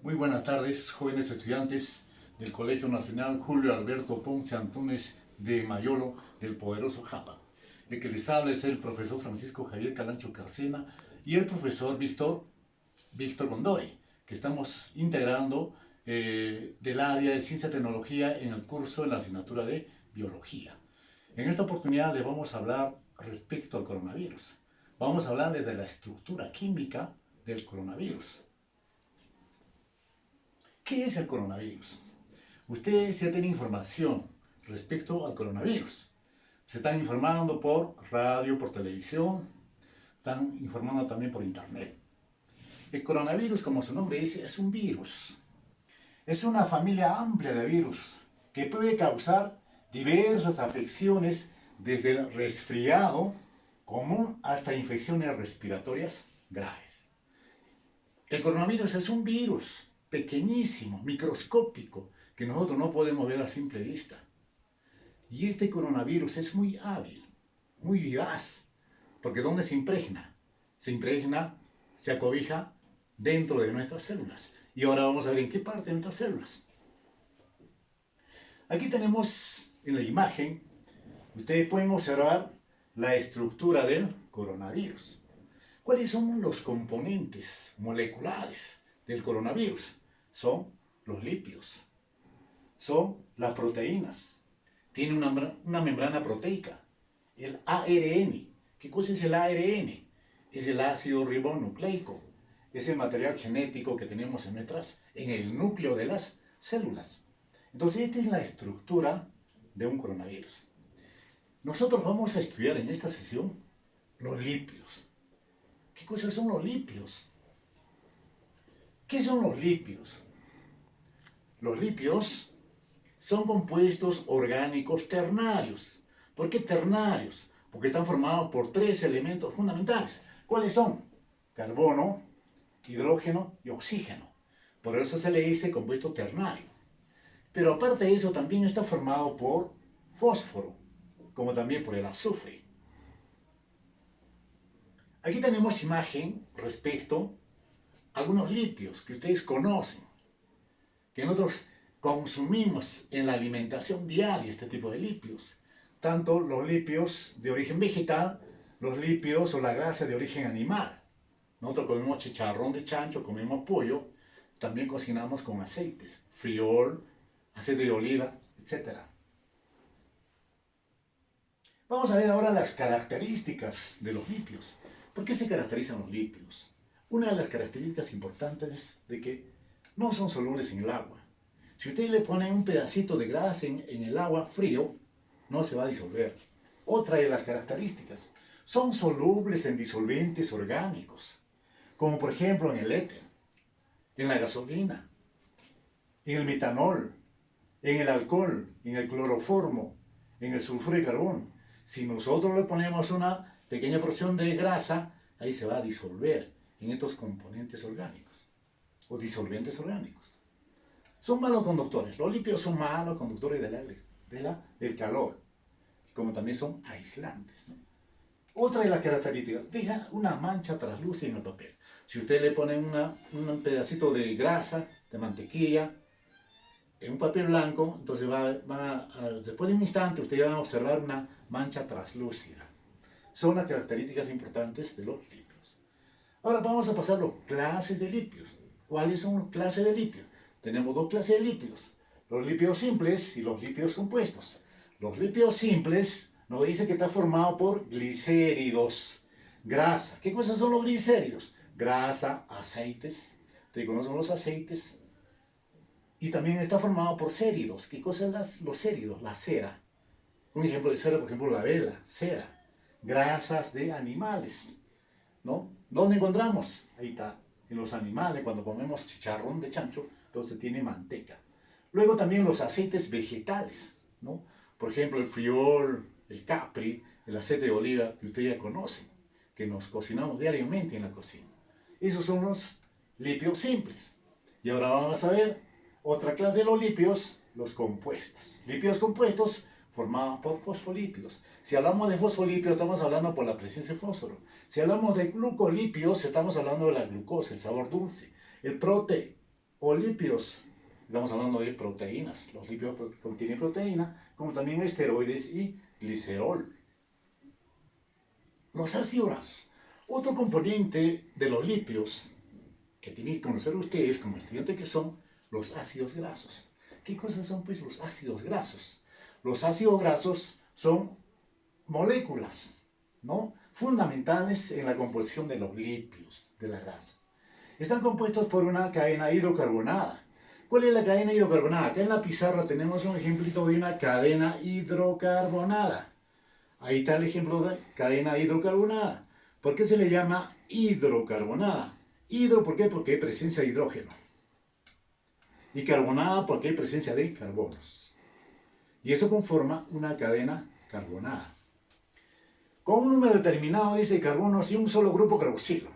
Muy buenas tardes, jóvenes estudiantes del Colegio Nacional Julio Alberto Ponce Antúnez de Mayolo del poderoso Japa. El que les habla es el profesor Francisco Javier Calancho Carcena y el profesor Víctor Gondori, que estamos integrando del área de Ciencia y Tecnología en el curso en la asignatura de Biología. En esta oportunidad les vamos a hablar respecto al coronavirus. Vamos a hablarles de la estructura química del coronavirus. ¿Qué es el coronavirus? Ustedes ya tienen información respecto al coronavirus. Se están informando por radio, por televisión, están informando también por internet. El coronavirus, como su nombre dice, es un virus. Es una familia amplia de virus que puede causar diversas afecciones desde el resfriado común hasta infecciones respiratorias graves. El coronavirus es un virus pequeñísimo, microscópico, que nosotros no podemos ver a simple vista. Y este coronavirus es muy hábil, muy vivaz, porque ¿dónde se impregna? Se impregna, se acobija dentro de nuestras células. Y ahora vamos a ver en qué parte de nuestras células. Aquí tenemos en la imagen, ustedes pueden observar la estructura del coronavirus. ¿Cuáles son los componentes moleculares del coronavirus? Son los lípidos, son las proteínas, tiene una membrana proteica, el ARN. ¿Qué cosa es el ARN? Es el ácido ribonucleico, es el material genético que tenemos en el núcleo de las células. Entonces, esta es la estructura de un coronavirus. Nosotros vamos a estudiar en esta sesión los lípidos. ¿Qué cosas son los lípidos? ¿Qué son los lípidos? Los lípidos son compuestos orgánicos ternarios. ¿Por qué ternarios? Porque están formados por tres elementos fundamentales. ¿Cuáles son? Carbono, hidrógeno y oxígeno. Por eso se le dice compuesto ternario. Pero aparte de eso también está formado por fósforo, como también por el azufre. Aquí tenemos imagen respecto a algunos lípidos que ustedes conocen, que nosotros consumimos en la alimentación diaria, este tipo de lípidos. Tanto los lípidos de origen vegetal, los lípidos o la grasa de origen animal. Nosotros comemos chicharrón de chancho, comemos pollo, también cocinamos con aceites, friol, aceite de oliva, etc. Vamos a ver ahora las características de los lípidos. ¿Por qué se caracterizan los lípidos? Una de las características importantes es de que no son solubles en el agua. Si ustedes le ponen un pedacito de grasa en el agua frío, no se va a disolver. Otra de las características, son solubles en disolventes orgánicos, como por ejemplo en el éter, en la gasolina, en el metanol, en el alcohol, en el cloroformo, en el sulfuro de carbono. Si nosotros le ponemos una pequeña porción de grasa, ahí se va a disolver en estos componentes orgánicos o disolventes orgánicos. Son malos conductores. Los lípidos son malos conductores del calor, como también son aislantes, ¿no? Otra de las características, deja una mancha traslúcida en el papel. Si usted le pone un pedacito de grasa, de mantequilla, en un papel blanco, entonces después de un instante ustedes van a observar una mancha traslúcida. Son las características importantes de los lípidos. Ahora vamos a pasar a las clases de lípidos. ¿Cuáles son las clases de lípidos? Tenemos dos clases de lípidos, los lípidos simples y los lípidos compuestos. Los lípidos simples nos dice que está formado por glicéridos, grasa. ¿Qué cosas son los glicéridos? Grasa, aceites, ¿te conocen los aceites? Y también está formado por céridos. ¿Qué cosas son los céridos? La cera. Un ejemplo de cera, por ejemplo, la vela, cera. Grasas de animales, ¿no? ¿Dónde encontramos? Ahí está, en los animales, cuando comemos chicharrón de chancho, entonces tiene manteca. Luego también los aceites vegetales, ¿no? Por ejemplo, el friol, el capri, el aceite de oliva, que ustedes ya conocen, que nos cocinamos diariamente en la cocina. Esos son los lípidos simples. Y ahora vamos a ver otra clase de los lípidos, los compuestos. Lípidos compuestos formados por fosfolípidos. Si hablamos de fosfolípidos, estamos hablando por la presencia de fósforo. Si hablamos de glucolípidos, estamos hablando de la glucosa, el sabor dulce. El prote, o lípidos. Estamos hablando de proteínas. Los lípidos contienen proteína, como también esteroides y glicerol. Los ácidos grasos. Otro componente de los lípidos que tienen que conocer ustedes como estudiantes que son los ácidos grasos. ¿Qué cosas son pues los ácidos grasos? Los ácidos grasos son moléculas, ¿no?, fundamentales en la composición de los lípidos, de la grasa. Están compuestos por una cadena hidrocarbonada. ¿Cuál es la cadena hidrocarbonada? Acá en la pizarra tenemos un ejemplito de una cadena hidrocarbonada. Ahí está el ejemplo de cadena hidrocarbonada. ¿Por qué se le llama hidrocarbonada? Hidro, ¿por qué? Porque hay presencia de hidrógeno. Y carbonada porque hay presencia de carbonos. Y eso conforma una cadena carbonada. Con un número determinado de carbonos y un solo grupo carboxilo,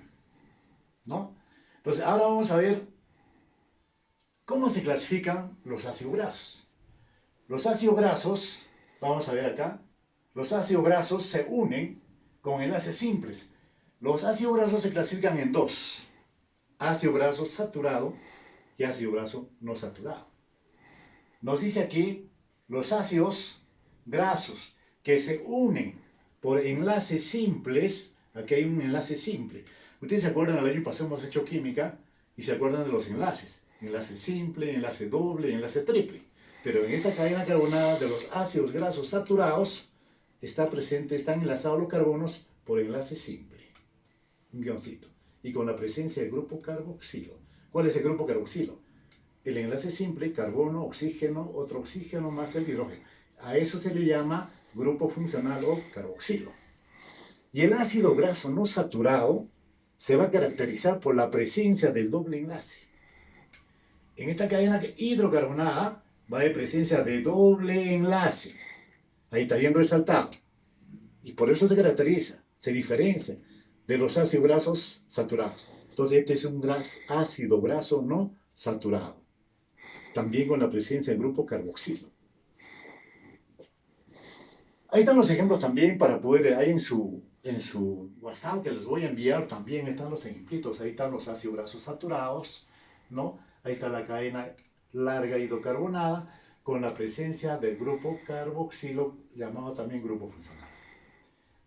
¿no? Entonces, ahora vamos a ver cómo se clasifican los ácidos grasos. Los ácidos grasos, vamos a ver acá, los ácidos grasos se unen con enlaces simples. Los ácidos grasos se clasifican en dos: ácido graso saturado y ácido graso no saturado. Nos dice aquí los ácidos grasos que se unen por enlaces simples. Aquí hay un enlace simple. Ustedes se acuerdan, el año pasado hemos hecho química y se acuerdan de los enlaces. Enlace simple, enlace doble, enlace triple. Pero en esta cadena carbonada de los ácidos grasos saturados están enlazados los carbonos por enlace simple. Un guioncito. Y con la presencia del grupo carboxilo. ¿Cuál es el grupo carboxilo? El enlace simple, carbono, oxígeno, otro oxígeno más el hidrógeno. A eso se le llama grupo funcional o carboxilo. Y el ácido graso no saturado se va a caracterizar por la presencia del doble enlace. En esta cadena hidrocarbonada va a haber presencia de doble enlace. Ahí está bien resaltado. Y por eso se caracteriza, se diferencia de los ácidos grasos saturados. Entonces este es un ácido graso no saturado. También con la presencia del grupo carboxilo. Ahí están los ejemplos también para poder, ahí en su WhatsApp que les voy a enviar también están los ejemplitos. Ahí están los ácidos grasos saturados, ¿no? Ahí está la cadena larga hidrocarbonada con la presencia del grupo carboxilo, llamado también grupo funcional.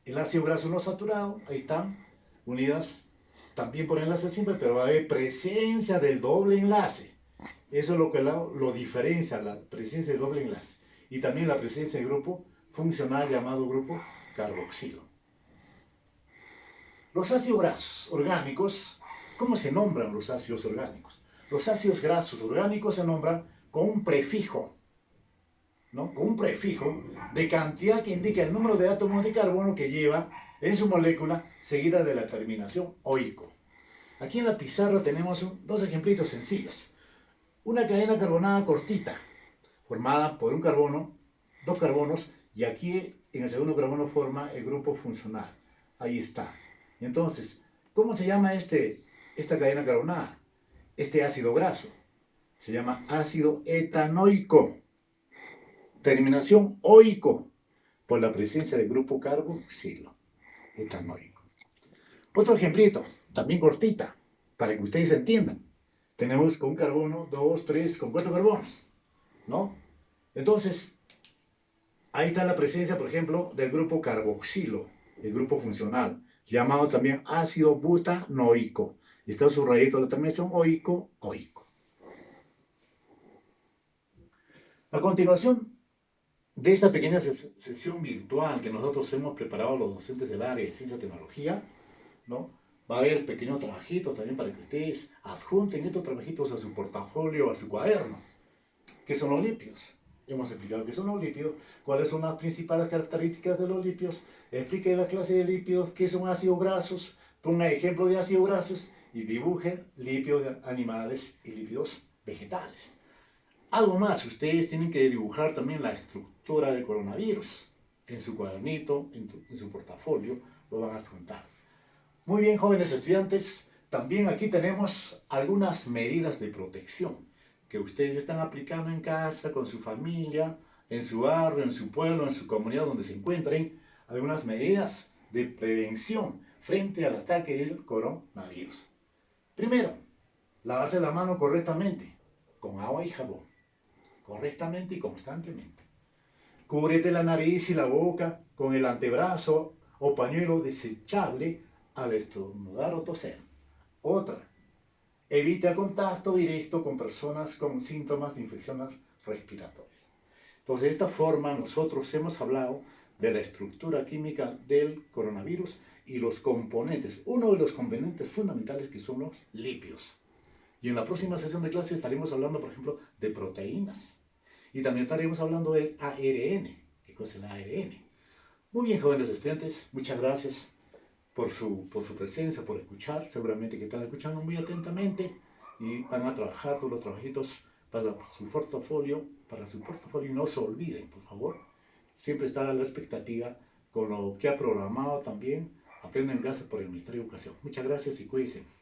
El ácido graso no saturado, ahí están unidas también por enlace simple, pero va a haber presencia del doble enlace. Eso es lo que lo diferencia, la presencia del doble enlace. Y también la presencia del grupo funcional llamado grupo carboxilo. Los ácidos grasos orgánicos, ¿cómo se nombran los ácidos orgánicos? Los ácidos grasos orgánicos se nombran con un prefijo, ¿no? Con un prefijo de cantidad que indica el número de átomos de carbono que lleva en su molécula, seguida de la terminación oico. Aquí en la pizarra tenemos dos ejemplitos sencillos. Una cadena carbonada cortita, formada por un carbono, dos carbonos, y aquí en el segundo carbono forma el grupo funcional. Ahí está. Entonces, ¿cómo se llama esta cadena carbonada? Este ácido graso se llama ácido etanoico. Terminación oico, por la presencia del grupo carboxilo. Etanoico. Otro ejemplito, también cortita, para que ustedes entiendan. Tenemos con un carbono, 2, 3, con 4 carbonos, ¿no? Entonces, ahí está la presencia, por ejemplo, del grupo carboxilo, el grupo funcional, llamado también ácido butanoico. Está subrayado la terminación oico, oico. A continuación de esta pequeña sesión virtual que nosotros hemos preparado los docentes del área de ciencia y tecnología, ¿no? Va a haber pequeños trabajitos también para que ustedes adjunten estos trabajitos a su portafolio, a su cuaderno. ¿Qué son los lípidos? Hemos explicado qué son los lípidos, cuáles son las principales características de los lípidos, explique la clase de lípidos, qué son ácidos grasos, ponga ejemplo de ácidos grasos y dibujen lípidos animales y lípidos vegetales. Algo más, ustedes tienen que dibujar también la estructura del coronavirus. En su cuadernito, en su portafolio, lo van a adjuntar. Muy bien, jóvenes estudiantes, también aquí tenemos algunas medidas de protección que ustedes están aplicando en casa, con su familia, en su barrio, en su pueblo, en su comunidad donde se encuentren, algunas medidas de prevención frente al ataque del coronavirus. Primero, Lavarse la mano correctamente, con agua y jabón, correctamente y constantemente. Cúbrete la nariz y la boca con el antebrazo o pañuelo desechable al estornudar o toser. Otra, evita contacto directo con personas con síntomas de infecciones respiratorias. Entonces, de esta forma nosotros hemos hablado de la estructura química del coronavirus y los componentes, uno de los componentes fundamentales que son los lípidos. Y en la próxima sesión de clase estaremos hablando, por ejemplo, de proteínas. Y también estaremos hablando de ARN. ¿Qué cosa es el ARN? Muy bien, jóvenes estudiantes, muchas gracias por su presencia, por escuchar. Seguramente que están escuchando muy atentamente y van a trabajar todos los trabajitos para su portafolio. Y no se olviden, por favor, siempre estar a la expectativa con lo que ha programado también. Aprenden en casa por el Ministerio de Educación. Muchas gracias y cuídense.